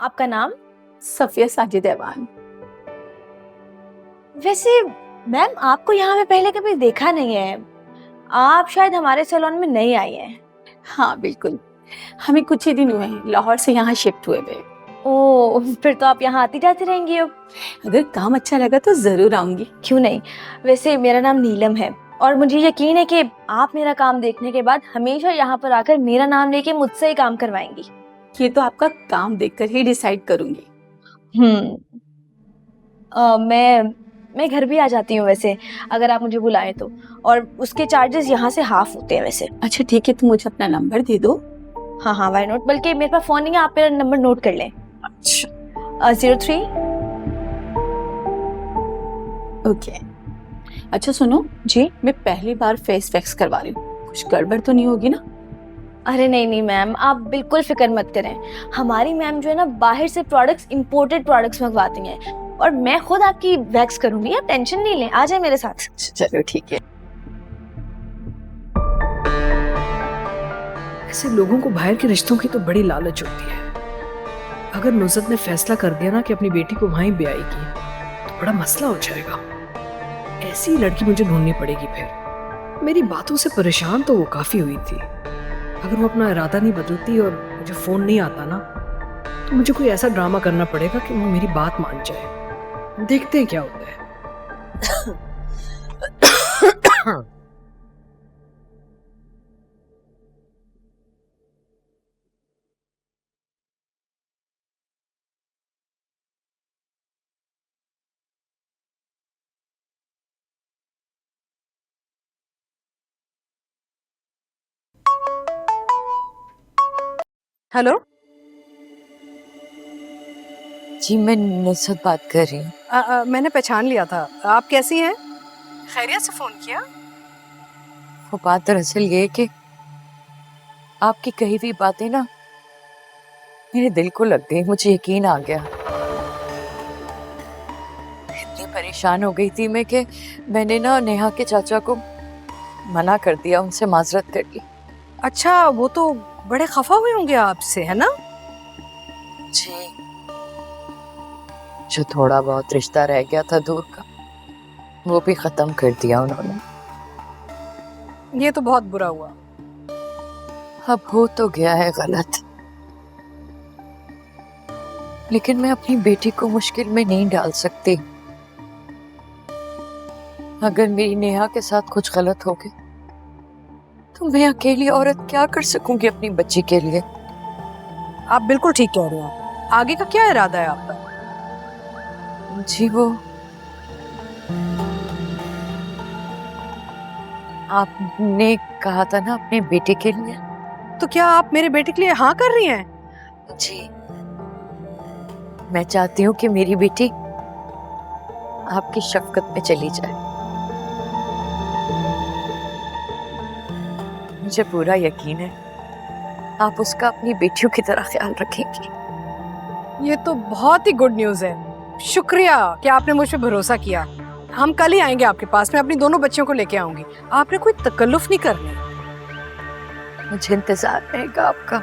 आपका नाम? सफिया साजिद ऐवान। वैसे मैम आपको यहाँ पे पहले कभी देखा नहीं है, आप शायद हमारे सैलून में नई आई हैं। हाँ बिल्कुल, हमें कुछ ही दिन हुए हैं, लाहौर से यहाँ शिफ्ट हुए थे। ओह, फिर तो आप यहाँ आती जाती रहेंगी अब। अगर काम अच्छा लगा तो जरूर आऊंगी। क्यों नहीं। वैसे मेरा नाम नीलम है और मुझे यकीन है कि आप मेरा काम देखने के बाद हमेशा यहाँ पर आकर मेरा नाम लेके मुझसे ही काम करवाएंगी। ये तो आपका काम देखकर ही डिसाइड करूंगी। मैं घर भी आ जाती हूँ वैसे, अगर आप मुझे बुलाएं तो, और उसके चार्जेस यहाँ से हाफ होते हैं वैसे। अच्छा ठीक है, तुम मुझे अपना नंबर दे दो। हाँ हाँ, वाई नोट, बल्कि मेरे पास फोन नहीं है, आप मेरा नंबर नोट कर लें। 03। ओके। अच्छा सुनो जी। मैं पहली बार फेस वैक्स करवा रही हूँ, कुछ गड़बड़ तो नहीं होगी ना? अरे नहीं नहीं मैम, आप बिल्कुल फिक्र मत करें। हमारी मैम जो है ना बाहर से प्रोडक्ट्स, इंपोर्टेड प्रोडक्ट्स मंगवाती हैं और मैं खुद आपकी वैक्स करूंगी, आप टेंशन नहीं लें, आ जाए मेरे साथ। चलो ठीक है। ऐसे लोगों को बाहर के रिश्तों की तो बड़ी लालच होती है। अगर नुसरत ने फैसला कर दिया ना कि अपनी बेटी को वहीं ब्याएगी तो बड़ा मसला हो जाएगा। ऐसी लड़की मुझे ढूंढनी पड़ेगी फिर। मेरी बातों से परेशान तो वो काफी हुई थी। अगर वो अपना इरादा नहीं बदलती और मुझे फोन नहीं आता ना, तो मुझे कोई ऐसा ड्रामा करना पड़ेगा कि वो मेरी बात मान जाए। देखते हैं क्या होता है। हेलो जी, मैं नुसरत बात कर रही हूँ। मैंने पहचान लिया था। आप कैसी हैं? खैरियत से फोन किया? वो बात दरअसल ये है कि आपकी कही हुई बातें ना मेरे दिल को लग गई, मुझे यकीन आ गया। इतनी परेशान हो गई थी मैं कि मैंने ना नेहा के चाचा को मना कर दिया, उनसे माजरत कर ली। अच्छा, वो तो बड़े खफा हुए होंगे आपसे, है ना? जी, जो थोड़ा बहुत रिश्ता रह गया था दूर का, वो भी खत्म कर दिया उन्होंने। ये तो बहुत बुरा हुआ। अब हो तो गया है गलत, लेकिन मैं अपनी बेटी को मुश्किल में नहीं डाल सकती। अगर मेरी नेहा के साथ कुछ गलत हो गया तो मैं अकेली औरत क्या कर सकूंगी अपनी बच्ची के लिए। आप बिल्कुल ठीक कह रहे हैं। आगे का क्या इरादा है आपका? जी, वो आपने कहा था ना अपने बेटे के लिए। तो क्या आप मेरे बेटे के लिए हाँ कर रही हैं? जी, मैं चाहती हूँ कि मेरी बेटी आपकी शफकत में चली जाए। मुझे पूरा यकीन है आप उसका अपनी बेटियों की तरह ख्याल रखेंगी। ये तो बहुत ही गुड न्यूज़ है। शुक्रिया कि आपने मुझ पे भरोसा किया। हम कल ही आएंगे आपके पास। मैं अपनी दोनों बच्चियों को लेके आऊंगी। आपने कोई तकल्लुफ नहीं करनी। मुझे इंतजार रहेगा आपका।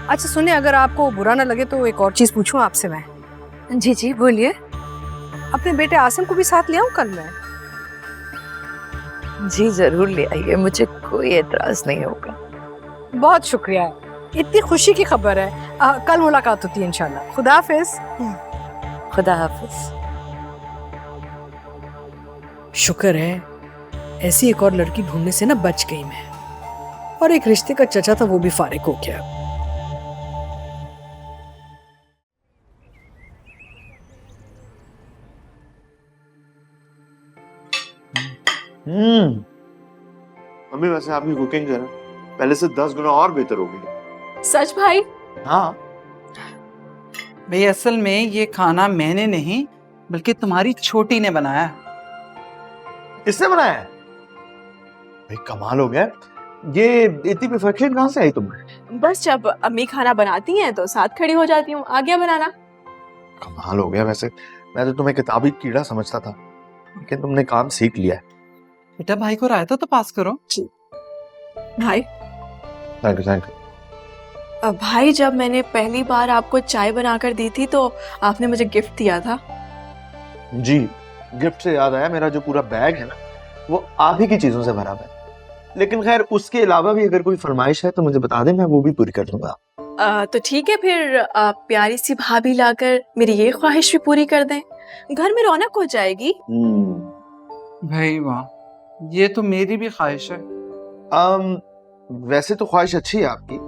अच्छा सुने, अगर आपको बुरा ना लगे तो एक और चीज पूछूं आपसे मैं। जी जी बोलिए। अपने बेटे आसिम को भी साथ ले आऊं कल मैं? जी जरूर ले आइए, मुझे कोई एतराज नहीं होगा। बहुत शुक्रिया, इतनी खुशी की खबर है। कल मुलाकात होती है इंशाल्लाह। खुदा हाफिज। खुदा हाफिज। शुक्र है ऐसी एक और लड़की ढूंढने से ना बच गई मैं। और एक रिश्ते का चचा था, वो भी फारिग हो गया। मम्मी वैसे आपकी कुकिंग जो है ना पहले से 10 गुना और बेहतर हो गई। सच भाई? हाँ भाई असल में ये खाना मैंने नहीं बल्कि तुम्हारी छोटी ने बनाया। इसने बनाया है? भाई कमाल हो गया। ये इतनी परफेक्शन कहाँ से आई तुम्हें? बस जब अम्मी खाना बनाती हैं तो साथ खड़ी हो जाती हूँ, आ गया बनाना। कमाल हो गया। वैसे मैं तो तुम्हें किताबी कीड़ा समझता था, लेकिन तुमने काम सीख लिया है। बेटा भाई को रायता तो पास करो। भाई थैंक यू थैंक भाई जब मैंने पहली बार आपको चाय बनाकर दी थी तो आपने मुझे गिफ्ट दिया था। जी, गिफ्ट से याद आया, मेरा जो पूरा बैग है ना वो आप ही की चीजों से भरा हुआ है। लेकिन खैर उसके अलावा भी अगर कोई फरमाइश है तो मुझे बता दें, मैं वो भी पूरी कर दूंगा। तो ठीक है फिर आप प्यारी सी भाभी लाकर मेरी ये ख्वाहिश भी पूरी कर दें, घर में रौनक हो जाएगी। भाई वाह, ये तो मेरी भी ख्वाहिश है। वैसे तो ख्वाहिश अच्छी है आपकी,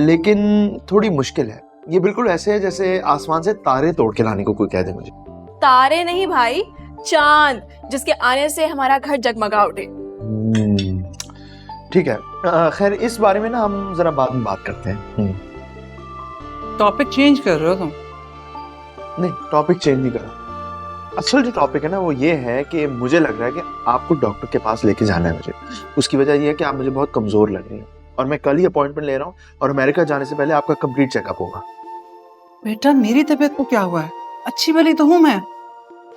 लेकिन थोड़ी मुश्किल है। ये बिल्कुल ऐसे है जैसे आसमान से तारे तोड़ के लाने को कोई कह दे मुझे। तारे नहीं भाई, चांद, जिसके आने से हमारा घर जगमगा उठे। ठीक है, खैर इस बारे में ना हम जरा बाद में बात करते हैं। टॉपिक चेंज कर रहे हो तुम? नहीं, टॉपिक चेंज नहीं करा। असल जो टॉपिक है ना वो ये है कि मुझे लग रहा है कि आपको डॉक्टर के पास लेके जाना है मुझे। उसकी वजह ये है कि आप मुझे बहुत कमजोर लग रही हैं और मैं कल ही अपॉइंटमेंट ले रहा हूँ और अमेरिका जाने से पहले आपका कंप्लीट चेकअप होगा। बेटा मेरी तबीयत को क्या हुआ है? अच्छी भली तो हूँ मैं।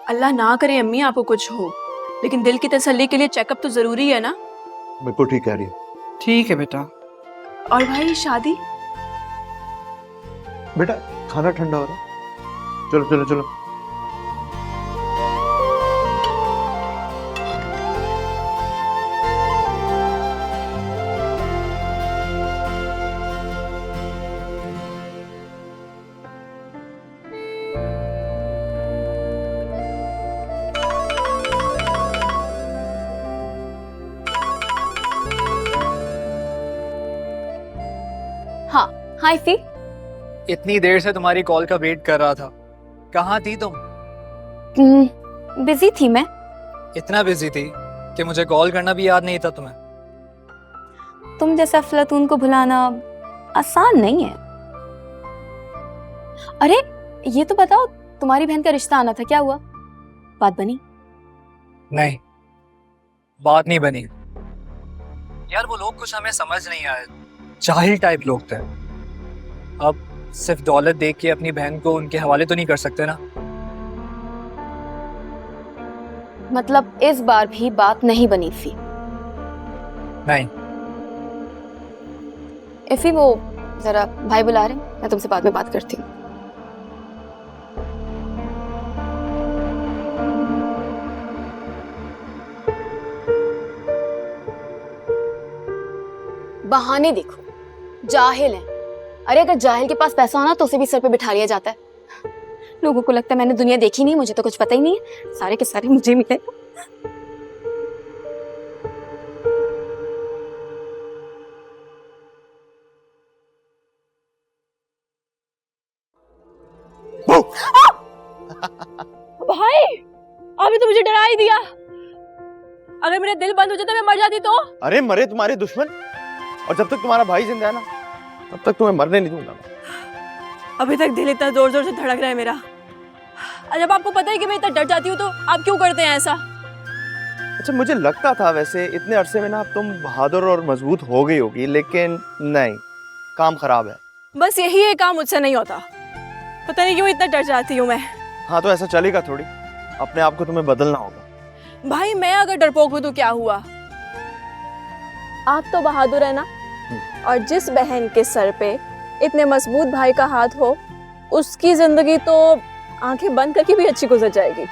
अल्लाह ना करे अम्मी आपको कुछ हो, लेकिन दिल की तसल्ली के लिए चेकअप तो जरूरी है ना। बिल्कुल ठीक कह रही है। ठीक है बेटा। और भाई शादी? बेटा खाना ठंडा हो रहा है, चलो चलो चलो। हाँ इफी, इतनी देर से तुम्हारी कॉल का वेट कर रहा था। कहाँ थी तुम? बिजी थी मैं। इतना बिजी थी कि मुझे कॉल करना भी याद नहीं था तुम्हें। तुम जैसा अफलातून को भुलाना आसान नहीं है। अरे ये तो बताओ, तुम्हारी बहन का रिश्ता आना था, क्या हुआ? बात बनी? नहीं, बात नहीं बनी यार। वो लोग कुछ हमें समझ नहीं आए, जाहिल टाइप लोग थे। अब सिर्फ दौलत देख के अपनी बहन को उनके हवाले तो नहीं कर सकते ना। मतलब इस बार भी बात नहीं बनी थी? नहीं। इफी वो जरा भाई बुला रहे हैं, मैं तुमसे बाद में बात करती हूँ। बहाने देखो, जाहिल है। अरे अगर जाहिल के पास पैसा हो ना तो उसे भी सर पे बिठा लिया जाता है। लोगों को लगता है मैंने दुनिया देखी नहीं, मुझे तो कुछ पता ही नहीं है। सारे के सारे मुझे मिले। भाई अभी तो मुझे डरा ही दिया। अगर मेरा दिल बंद हो जाता मैं मर जाती तो? अरे मरे तुम्हारे दुश्मन, और जब तक तुम्हारा भाई जिंदा है ना तब तक तुम्हें मरने नहीं दूंगा। अभी तक दिल इतना जोर जोर से धड़क रहा है मेरा। जब आपको पता है कि मैं इतना डर जाती हूँ तो आप क्यों करते हैं ऐसा? अच्छा, मुझे लगता था वैसे इतने अरसे में ना तुम बहादुर और मजबूत हो गई होगी, लेकिन नहीं, काम खराब है। बस यही एक काम मुझसे नहीं होता, पता नहीं क्यों इतना डर जाती हूँ मैं। हाँ तो ऐसा चलेगा थोड़ी, अपने आप को तुम्हें बदलना होगा। भाई मैं अगर डरपोक हूँ तो क्या हुआ? आप तो बहादुर है ना, और जिस बहन के सर पे इतने मजबूत भाई का हाथ हो उसकी जिंदगी तो आंखें बंद करके भी अच्छी गुजर जाएगी।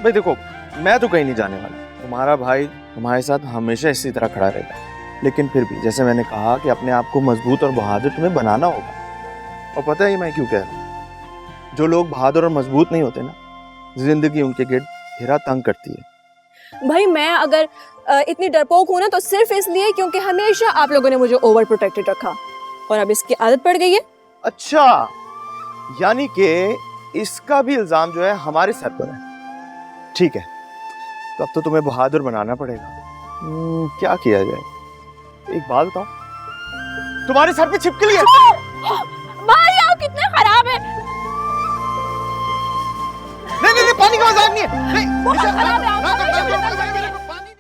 भाई देखो, मैं तो कहीं नहीं जाने वाला। तुम्हारा भाई तुम्हारे साथ हमेशा इसी तरह खड़ा रहेगा, लेकिन फिर भी जैसे मैंने कहा कि अपने आप को मजबूत और बहादुर तुम्हें बनाना होगा। और पता है मैं क्यों कह रहा हूँ? जो लोग बहादुर और मजबूत नहीं होते ना, जिंदगी उनके गिर्द घेरा तंग करती है। भाई मैं अगर इतनी डरपोक हूं ना तो सिर्फ इसलिए क्योंकि हमेशा आप लोगों ने मुझे ओवर प्रोटेक्टेड रखा और अब इसकी आदत पड़ गई है। अच्छा, यानी कि इसका भी इल्जाम जो है हमारे सर पर है। ठीक है, तो अब तो तुम्हें बहादुर बनाना पड़ेगा। क्या किया जाए? एक बात बताओ, तुम्हारे सर पे छिपकली है। भाई आप कितने खराब हैं। नहीं नहीं नहीं, पानी का मजाक नहीं है। नहीं, बहुत खराब है आप।